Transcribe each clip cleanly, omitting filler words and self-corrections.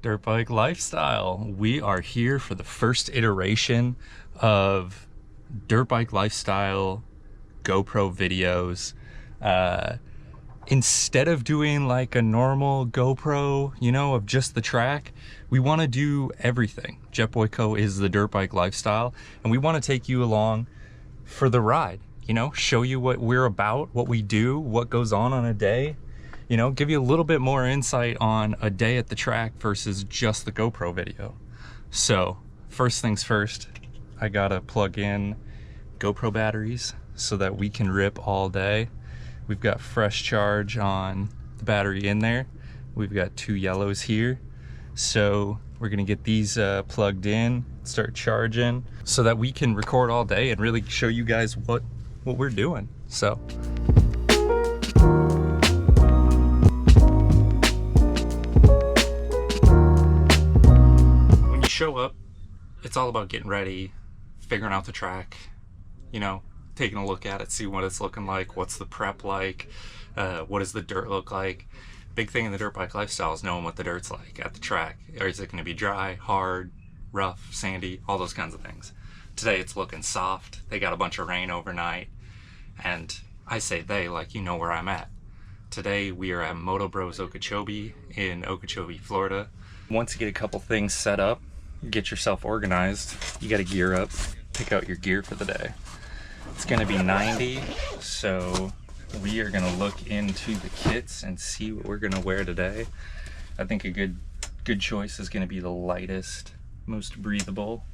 Dirt Bike Lifestyle. We are here for the first iteration of Dirt Bike Lifestyle GoPro videos. Instead of doing like a normal GoPro, you know, of just the track, we want to do everything. JetBoy Co. is the Dirt Bike Lifestyle, and we want to take you along for the ride, you know, show you what we're about, what we do, what goes on a day. You know, give you a little bit more insight on a day at the track versus just the GoPro video. So first things first, I gotta plug in GoPro batteries so that we can rip all day. We've got fresh charge on the battery in there. We've got 2 yellows here. So we're gonna get these plugged in, start charging so that we can record all day and really show you guys what we're doing. So. Show up, it's all about getting ready, figuring out the track, you know, taking a look at it, see what it's looking like, what's the prep like, what does the dirt look like. Big thing in the Dirt Bike Lifestyle is knowing what the dirt's like at the track. Or is it going to be dry, hard, rough, sandy, all those kinds of things. Today it's looking soft. They got a bunch of rain overnight, and I say they like you know where I'm at. Today we are at MotoBros Okeechobee in Okeechobee, Florida. Once you get a couple things set up, get yourself organized, you got to gear up, pick out your gear for the day. It's going to be 90, so we are going to look into the kits and see what we're going to wear today. I think a good choice is going to be the lightest, most breathable.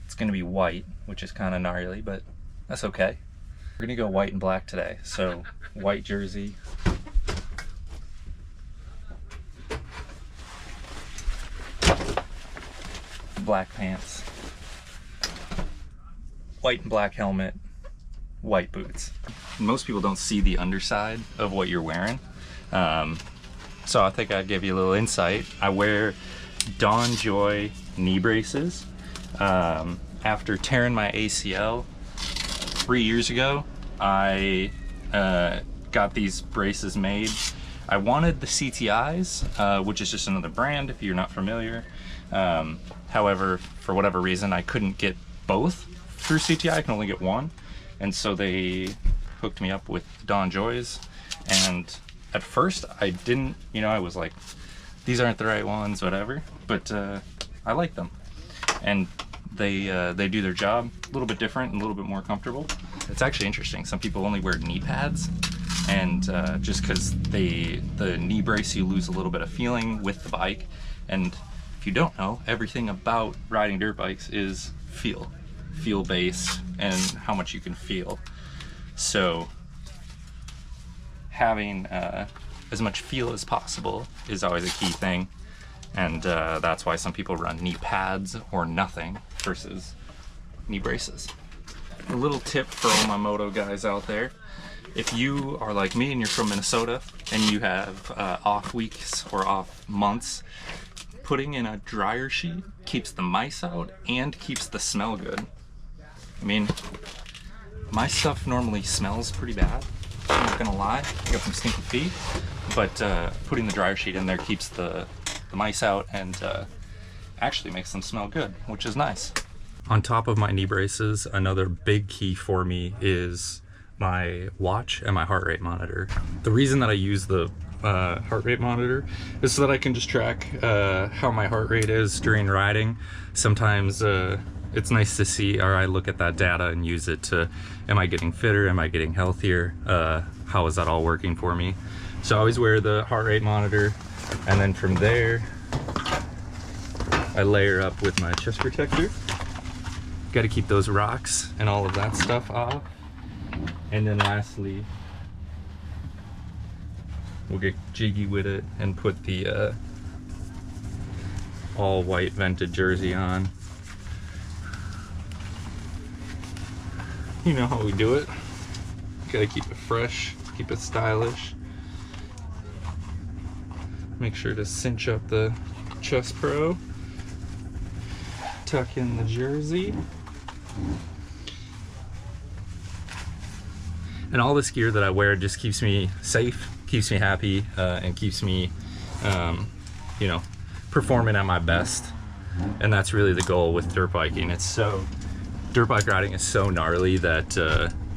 It's going to be white, which is kind of gnarly, but that's okay. We're going to go white and black today, so white jersey, black pants, white and black helmet, white boots. Most people don't see the underside of what you're wearing, so I think I'd give you a little insight. I wear DirtBikeLifestyle knee braces. After tearing my ACL 3 years ago, I got these braces made. I wanted the CTIs, which is just another brand if you're not familiar. However, for whatever reason, I couldn't get both through CTI. I can only get one. And so they hooked me up with DirtBike's. And at first I didn't, you know, I was like, these aren't the right ones, whatever. But I like them. And they do their job a little bit different and a little bit more comfortable. It's actually interesting. Some people only wear knee pads. And just because the knee brace, you lose a little bit of feeling with the bike. And if you don't know, everything about riding dirt bikes is feel based and how much you can feel. So having as much feel as possible is always a key thing, and that's why some people run knee pads or nothing versus knee braces. A little tip for all my moto guys out there: if you are like me and you're from Minnesota and you have off weeks or off months, putting in a dryer sheet keeps the mice out and keeps the smell good. I mean, my stuff normally smells pretty bad, I'm not gonna lie. I got some stinky feet, but putting the dryer sheet in there keeps the mice out and actually makes them smell good, which is nice. On top of my knee braces, another big key for me is my watch and my heart rate monitor. The reason that I use the heart rate monitor is so that I can just track how my heart rate is during riding. Sometimes it's nice to see, or I look at that data and use it to, am I getting fitter, am I getting healthier, how is that all working for me? So I always wear the heart rate monitor, and then from there I layer up with my chest protector. Got to keep those rocks and all of that stuff off. And then lastly, we'll get jiggy with it and put the all white vented jersey on. You know how we do it. Gotta keep it fresh, keep it stylish. Make sure to cinch up the chest pro. Tuck in the jersey. And all this gear that I wear just keeps me safe, keeps me happy, and keeps me, you know, performing at my best. And that's really the goal with dirt biking. Dirt bike riding is so gnarly that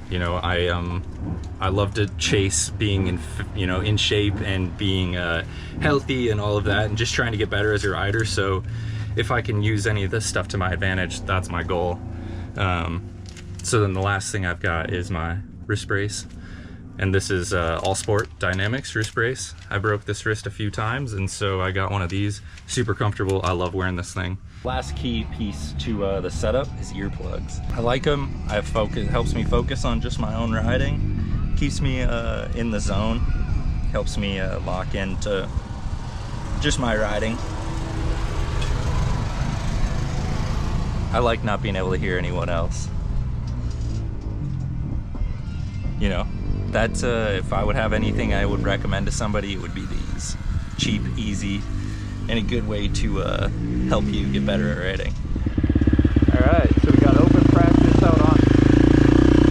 you know, I love to chase being in shape and being healthy and all of that, and just trying to get better as a rider. So if I can use any of this stuff to my advantage, that's my goal. So then the last thing I've got is my wrist brace, and this is All Sport Dynamics wrist brace. I broke this wrist a few times, and so I got one of these. Super comfortable. I love wearing this thing. Last key piece to the setup is earplugs. I like them. Helps me focus on just my own riding. Keeps me in the zone. Helps me lock into just my riding. I like not being able to hear anyone else. You know, that's if I would have anything I would recommend to somebody, it would be these. Cheap, easy, and a good way to help you get better at riding. Alright, so we got open practice out on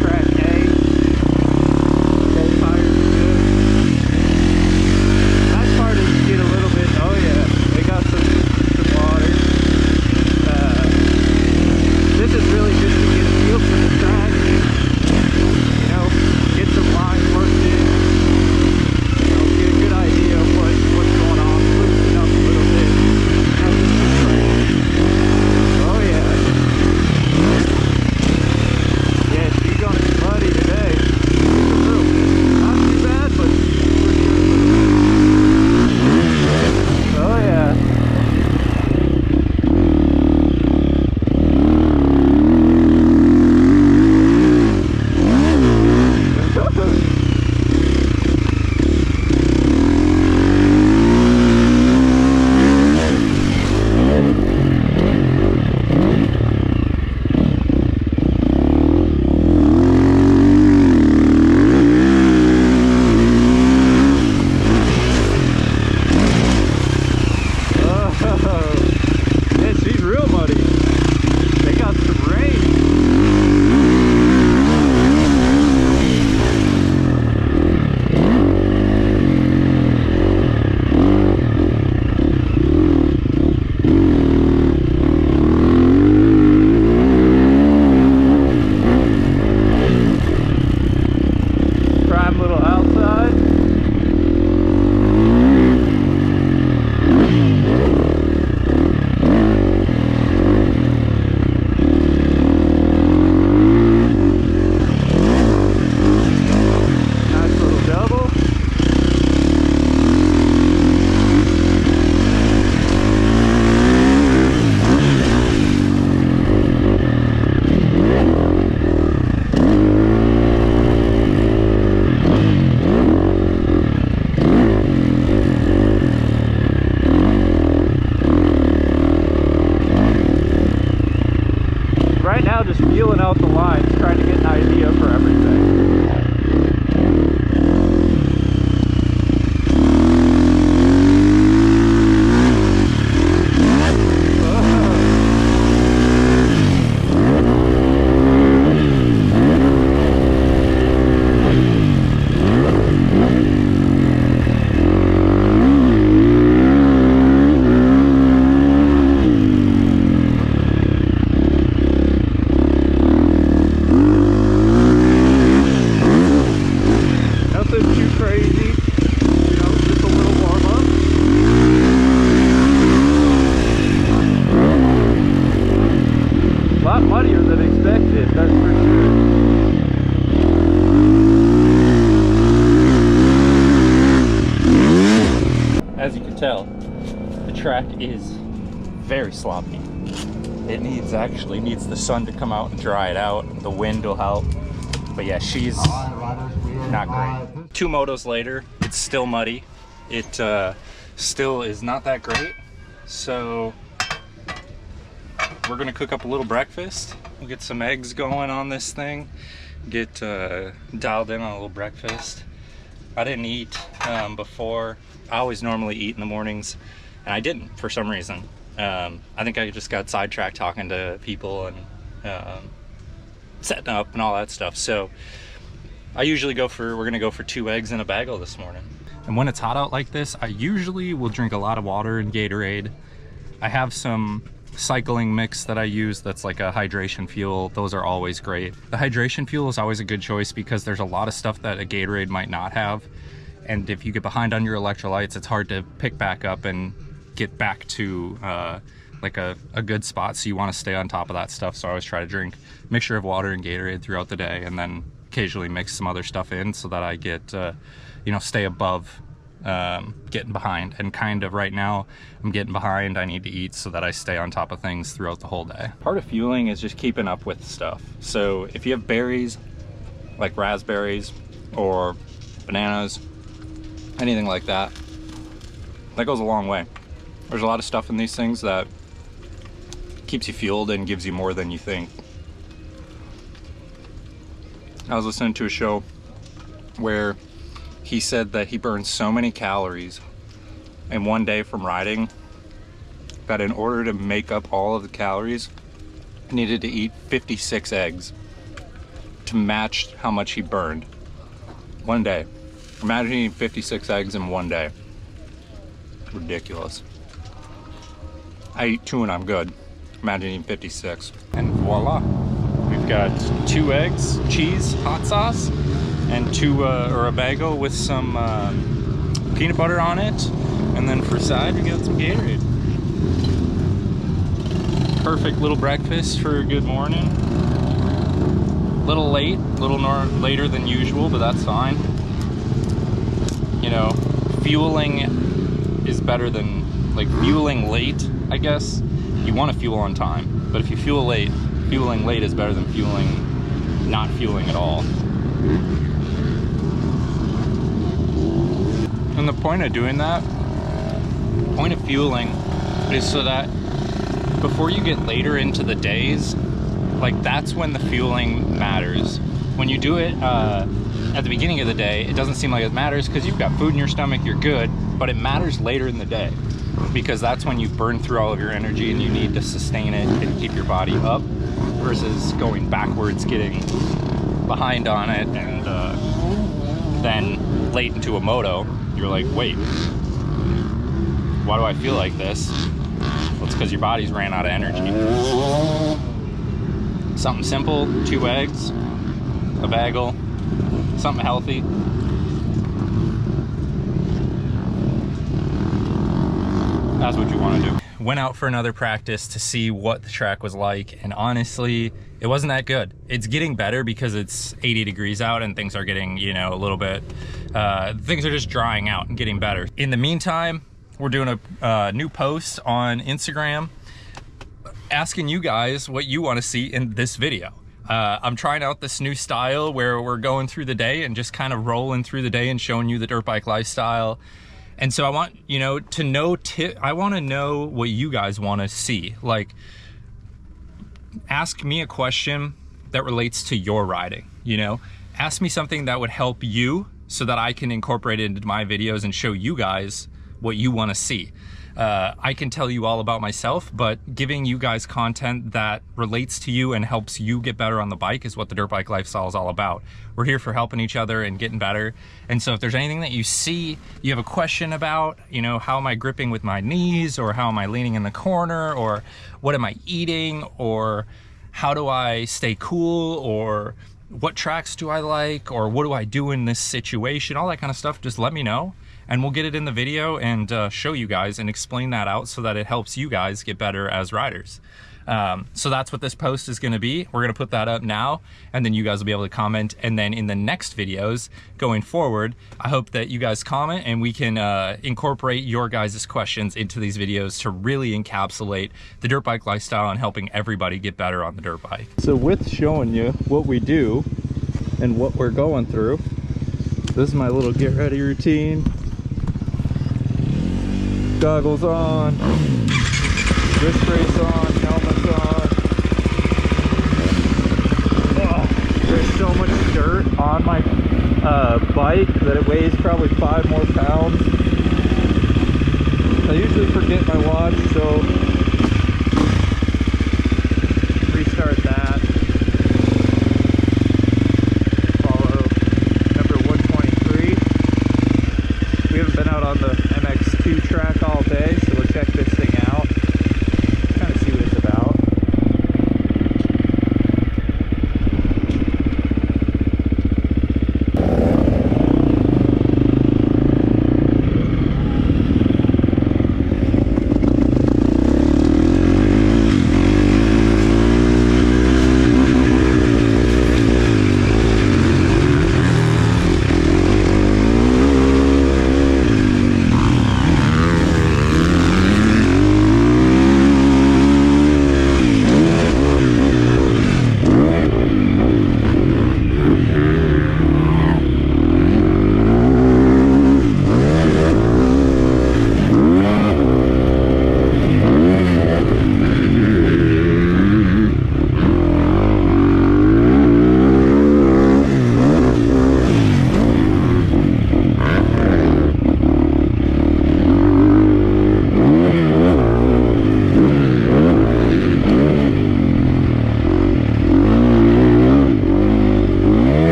track A. Both tires are good. Nice part is you get a little bit, oh yeah, they got some water. This is really just to get a feel for the track. You know, get some lines worked in. You know, get a good idea of what's going on, loosen up a little bit. Oh yeah. Yeah, she's gonna be muddy today. Just a little bit. Not too bad, but for sure. Oh yeah. Yeah, she's real muddy. They got some rain. Prime little outside. Nice little double. Right now, just feeling out the lines, trying to get an idea for everything. Nothing too crazy, you know, just a little warm up. A lot muddier than expected, that's for sure. As you can tell, the track is very sloppy. It actually needs the sun to come out and dry it out. The wind will help. But yeah, she's not great. 2 motos later, it's still muddy. It still is not that great. So we're gonna cook up a little breakfast. We'll get some eggs going on this thing. Get dialed in on a little breakfast. I didn't eat before. I always normally eat in the mornings, and I didn't for some reason. I think I just got sidetracked talking to people and setting up and all that stuff. So I usually we're gonna go for 2 eggs and a bagel this morning. And when it's hot out like this, I usually will drink a lot of water and Gatorade. I have some cycling mix that I use that's like a hydration fuel. Those are always great. The hydration fuel is always a good choice because there's a lot of stuff that a Gatorade might not have. And if you get behind on your electrolytes, it's hard to pick back up and get back to like a good spot. So you want to stay on top of that stuff. So I always try to drink a mixture of water and Gatorade throughout the day, and then occasionally mix some other stuff in so that I get, you know, stay above getting behind. And kind of right now I'm getting behind. I need to eat so that I stay on top of things throughout the whole day. Part of fueling is just keeping up with stuff. So if you have berries like raspberries or bananas, anything like that, that goes a long way. There's a lot of stuff in these things that keeps you fueled and gives you more than you think. I was listening to a show where he said that he burned so many calories in one day from riding that in order to make up all of the calories, he needed to eat 56 eggs to match how much he burned one day. Imagine eating 56 eggs in one day. Ridiculous. I eat 2 and I'm good. Imagine eating 56. And voila. We've got 2 eggs, cheese, hot sauce, and or a bagel with some peanut butter on it. And then for side, we got some Gatorade. Perfect little breakfast for a good morning. Little late, later than usual, but that's fine. You know, fueling is better than, like, fueling late, I guess. You want to fuel on time, but if you fuel late, fueling late is better than not fueling at all. And the point of doing that, point of fueling, is so that before you get later into the days, like, that's when the fueling matters. When you do it at the beginning of the day, it doesn't seem like it matters because you've got food in your stomach, you're good, but it matters later in the day because that's when you've burned through all of your energy and you need to sustain it and keep your body up, versus going backwards, getting behind on it, and then late into a moto, you're like, wait, why do I feel like this? Well, it's because your body's ran out of energy. Something simple, 2 eggs, a bagel, something healthy. That's what you want to do. Went out for another practice to see what the track was like, and honestly, it wasn't that good. It's getting better because it's 80 degrees out and things are getting, you know, a little bit, things are just drying out and getting better. In the meantime, we're doing a new post on Instagram asking you guys what you want to see in this video. I'm trying out this new style where we're going through the day and just kind of rolling through the day and showing you the dirt bike lifestyle. And so I want, you know, to know, I want to know what you guys want to see. Like, ask me a question that relates to your riding, you know? Ask me something that would help you so that I can incorporate it into my videos and show you guys what you want to see. I can tell you all about myself, but giving you guys content that relates to you and helps you get better on the bike is what the dirt bike lifestyle is all about. We're here for helping each other and getting better. And so if there's anything that you see, you have a question about, you know, how am I gripping with my knees, or how am I leaning in the corner, or what am I eating, or how do I stay cool, or what tracks do I like, or what do I do in this situation, all that kind of stuff, just let me know. And we'll get it in the video and show you guys and explain that out so that it helps you guys get better as riders. So that's what this post is going to be. We're going to put that up now, and then you guys will be able to comment. And then in the next videos going forward, I hope that you guys comment and we can incorporate your guys' questions into these videos to really encapsulate the dirt bike lifestyle and helping everybody get better on the dirt bike. So with showing you what we do and what we're going through, this is my little get ready routine. Goggles on, wrist brace on, helmets on. Oh, there's so much dirt on my bike that it weighs probably 5 more pounds. I usually forget my watch, so restart that. Follow number 123. We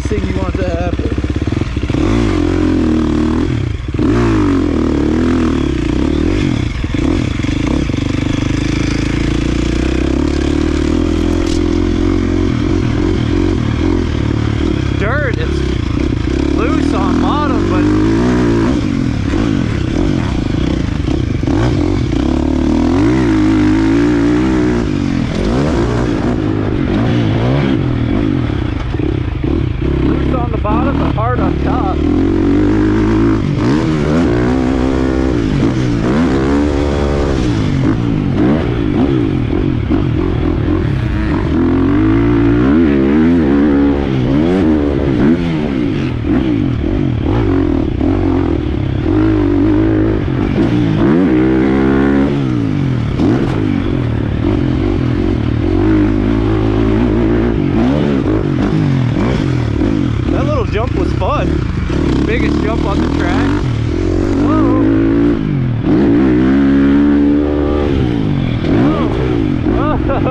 last thing you want to happen. Dirt, it's loose on bottom, but loose on the bottom, but hard on top. That little jump was fun. Biggest jump on the track. Whoa. Whoa.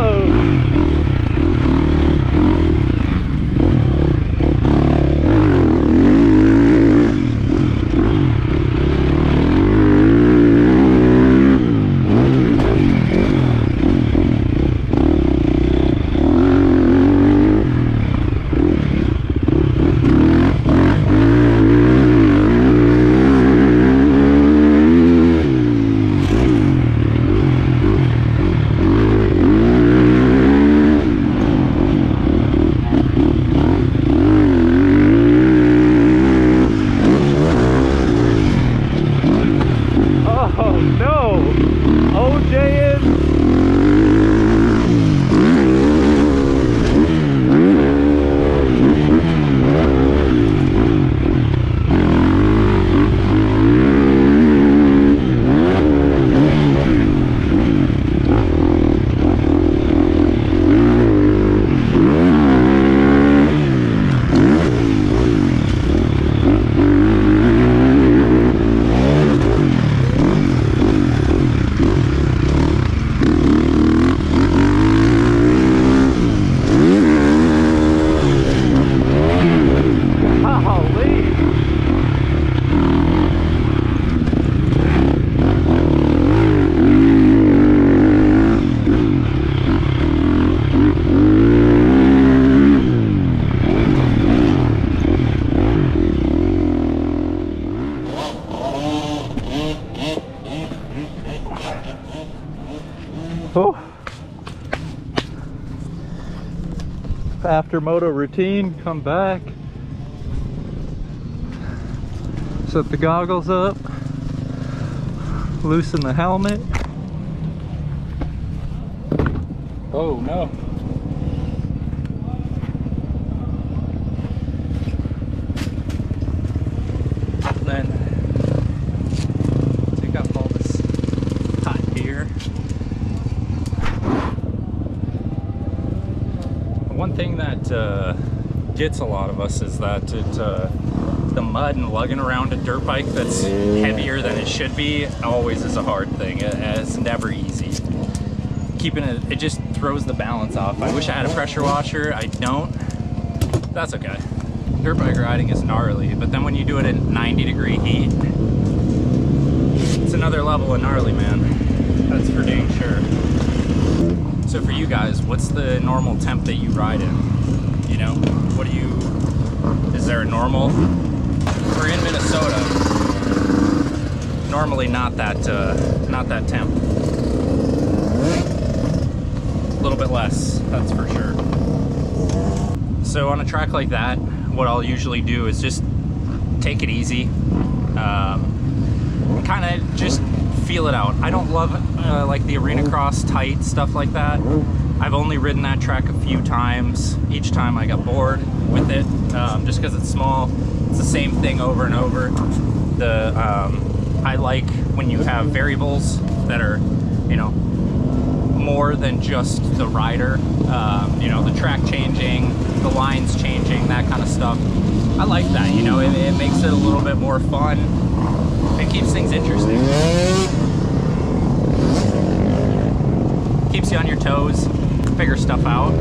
Oh no! OJ in. Oh. After Moto Routine, come back, set the goggles up, loosen the helmet. Oh no. Then take up all this hot gear. One thing that gets a lot of us is that the mud and lugging around a dirt bike that's heavier than it should be always is a hard thing. It's never easy. Keeping it just throws the balance off. I wish I had a pressure washer. I don't. That's okay. Dirt bike riding is gnarly, but then when you do it in 90-degree heat, it's another level of gnarly, man. That's for dang sure. So for you guys, what's the normal temp that you ride in? You know, what do you, is there a normal? We're in Minnesota. Normally not that temp. A little bit less, that's for sure. So on a track like that, what I'll usually do is just take it easy, kind of just feel it out. I don't love like the arena cross tight stuff like that. I've only ridden that track a few times. Each time I got bored with it, just because it's small. It's the same thing over and over. I like when you have variables that are, you know, more than just the rider. You know, the track changing, the lines changing, that kind of stuff. I like that, you know, it makes it a little bit more fun. It keeps things interesting. Keeps you on your toes, figure stuff out.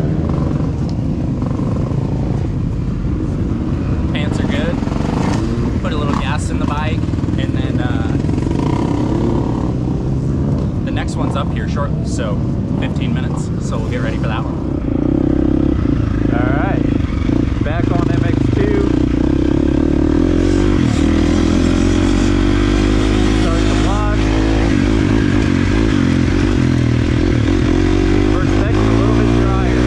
up here shortly, so 15 minutes, so we'll get ready for that one. All right, back on MX2. Start the block. First section a little bit drier.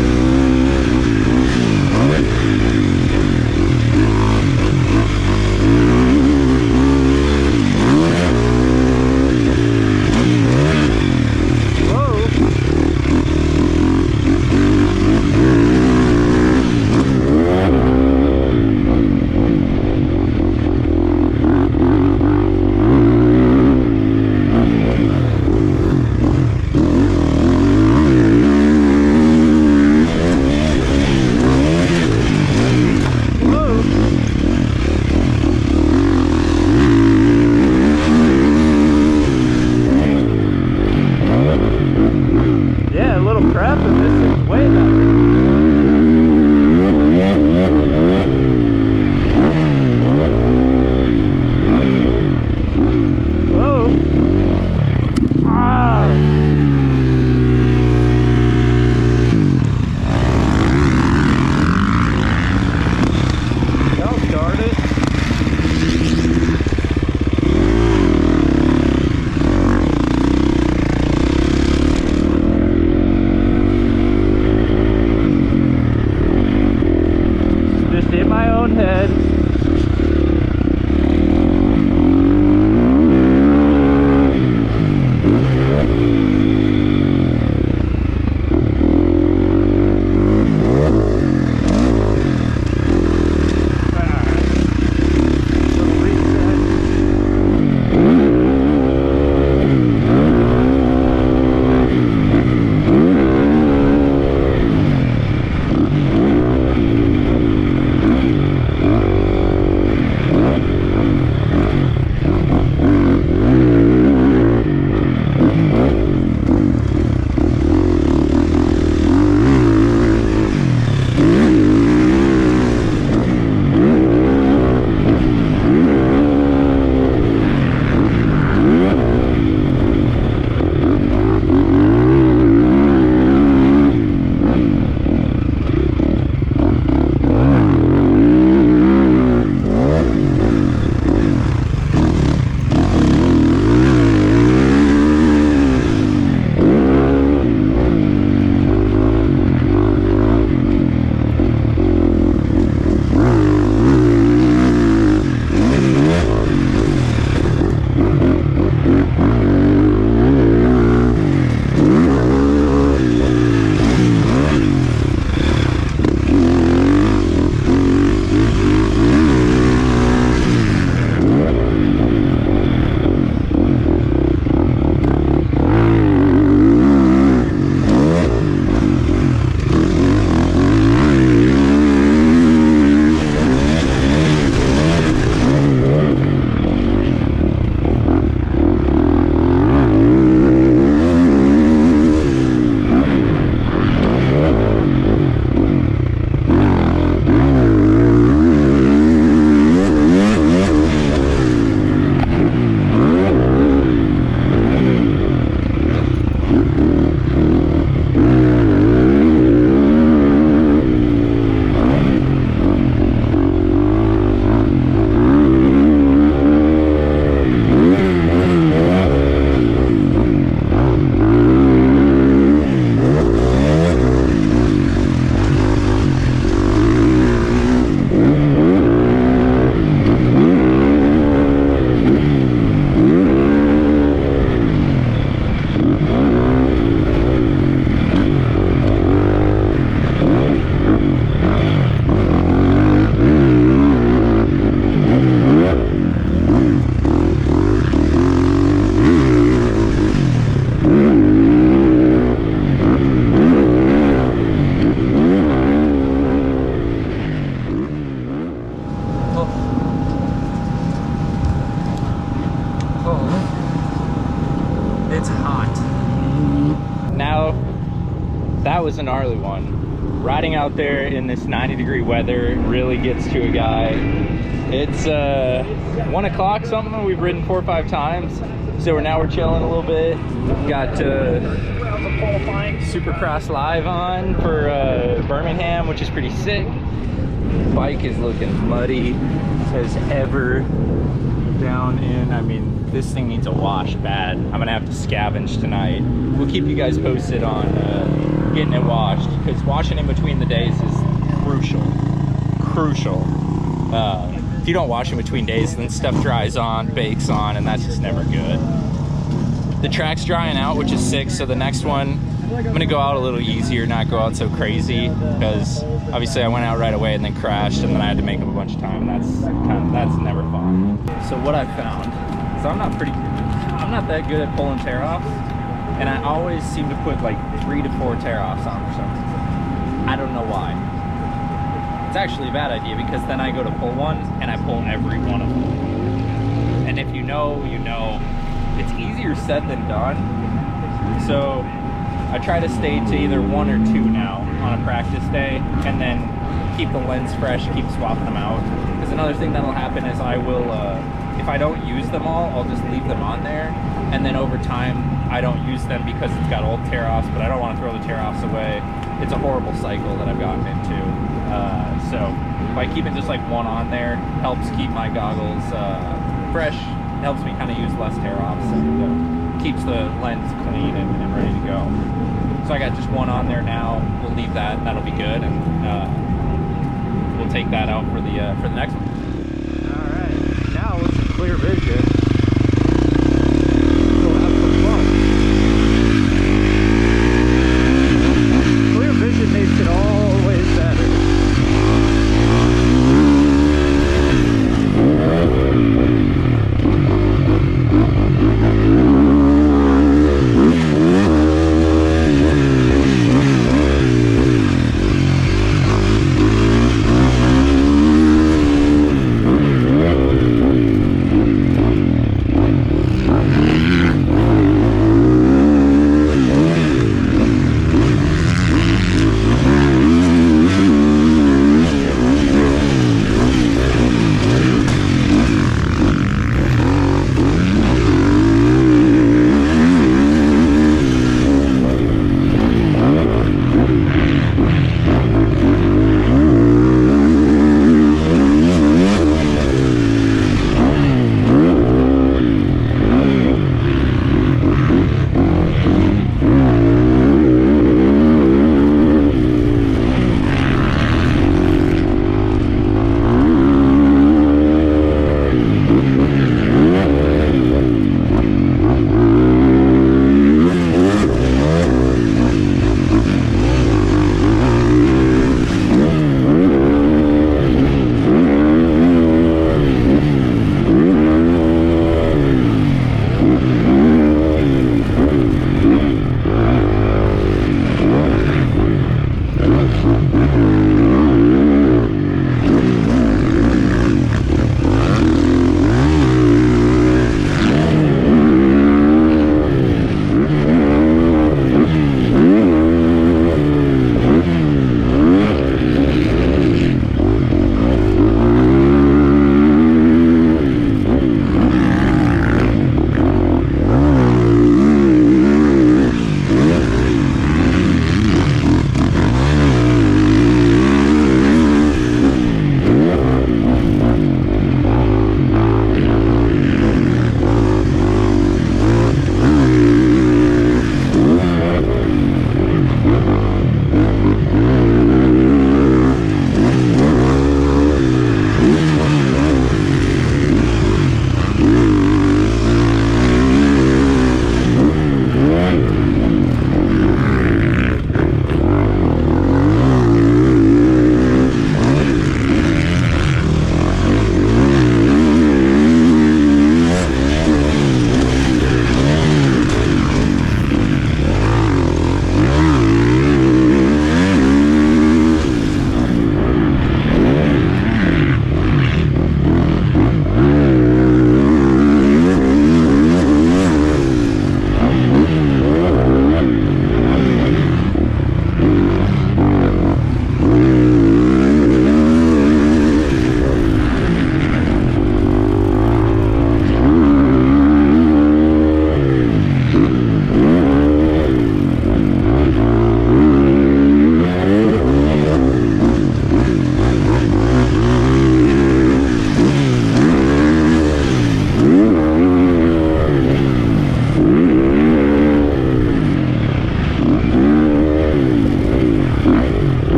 that was a gnarly one. Riding out there in this 90-degree weather really gets to a guy. It's 1 o'clock something. We've ridden 4 or 5 times, so we're chilling a little bit. Got Supercross Live on for Birmingham, which is pretty sick. Bike is looking muddy as ever down in. I mean, this thing needs a wash bad. I'm gonna have to scavenge tonight. We'll keep you guys posted on getting it washed, because washing in between the days is crucial. If you don't wash in between days, then stuff dries on, bakes on, and that's just never good. The track's drying out, which is sick, so the next one I'm gonna go out a little easier, not go out so crazy, because obviously I went out right away and then crashed, and then I had to make up a bunch of time. That's never fun. So what I found is I'm not that good at pulling tear-offs, and I always seem to put like 3 to 4 tear-offs on for some reason. I don't know why. It's actually a bad idea, because then I go to pull one and I pull every one of them. And if you know, you know. It's easier said than done. So I try to stay to either 1 or 2 now on a practice day, and then keep the lens fresh, keep swapping them out. Because another thing that'll happen is I will, if I don't use them all, I'll just leave them on there. And then over time, I don't use them because it's got old tear-offs, but I don't want to throw the tear-offs away. It's a horrible cycle that I've gotten into. So by keeping just like 1 on there, helps keep my goggles fresh. Helps me kind of use less tear-offs, and keeps the lens clean and ready to go. So I got just 1 on there now. We'll leave that, and that'll be good, and we'll take that out for the next one. All right, now with some clear vision, we'll have some fun. Clear vision makes it always better.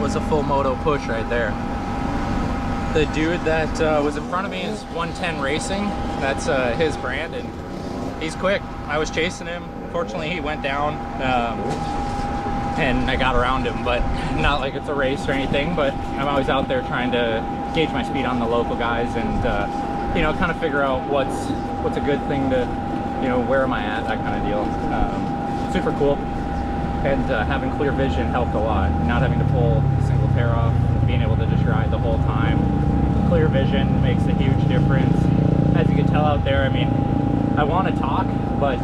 was a full Moto Push right there. The dude that was in front of me is 110 Racing. That's his brand, and he's quick. I was chasing him. Fortunately, he went down, and I got around him, but not like it's a race or anything. But I'm always out there trying to gauge my speed on the local guys, and you know, kind of figure out what's a good thing to, you know, where am I at, that kind of deal. Super cool, and having clear vision helped a lot. Not having to pull a single tear off, being able to just ride the whole time. Clear vision makes a huge difference. As you can tell out there, I mean, I want to talk, but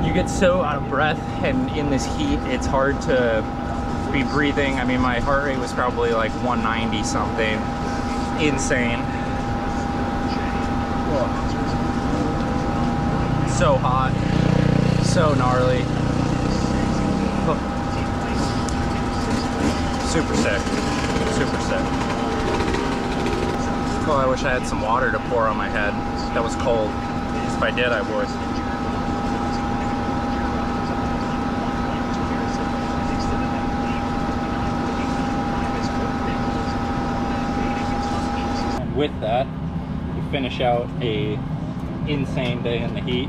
you get so out of breath, and in this heat, it's hard to be breathing. I mean, my heart rate was probably like 190 something. Insane. Whoa. So hot, so gnarly. Oh. Super sick, super sick. Oh, I wish I had some water to pour on my head. That was cold. If I did, I would. And with that, we finish out a insane day in the heat.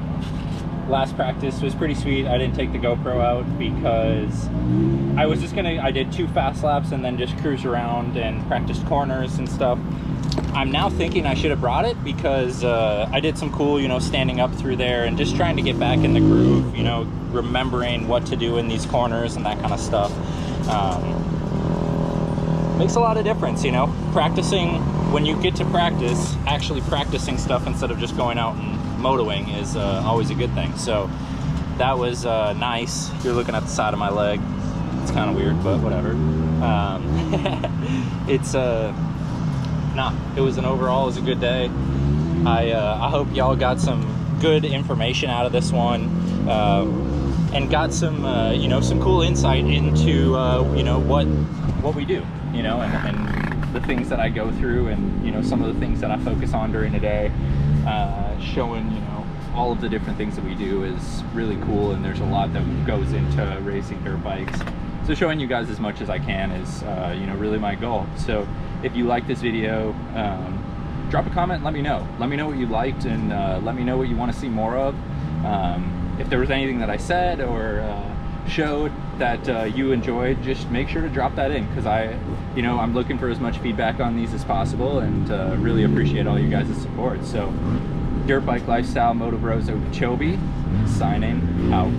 Last practice was pretty sweet. I didn't take the GoPro out because I was just I did 2 fast laps and then just cruise around and practiced corners and stuff. I'm now thinking I should have brought it because I did some cool, you know, standing up through there and just trying to get back in the groove, you know, remembering what to do in these corners and that kind of stuff. Makes a lot of difference, you know, practicing. When you get to practice, actually practicing stuff instead of just going out and motoing is always a good thing. So that was nice. You're looking at the side of my leg. It's kind of weird, but whatever. It's it was it was a good day. I hope y'all got some good information out of this one, and got some you know, some cool insight into you know, what we do, you know, and the things that I go through, and you know, some of the things that I focus on during the day. Showing, you know, all of the different things that we do is really cool, and there's a lot that goes into racing dirt bikes. So showing you guys as much as I can is you know, really my goal. So if you like this video, drop a comment, let me know what you liked, and let me know what you want to see more of. If there was anything that I said or showed that you enjoyed, just make sure to drop that in, because you know, I'm looking for as much feedback on these as possible, and really appreciate all you guys' support. So Dirt Bike Lifestyle, MotoBros Okeechobee, signing out.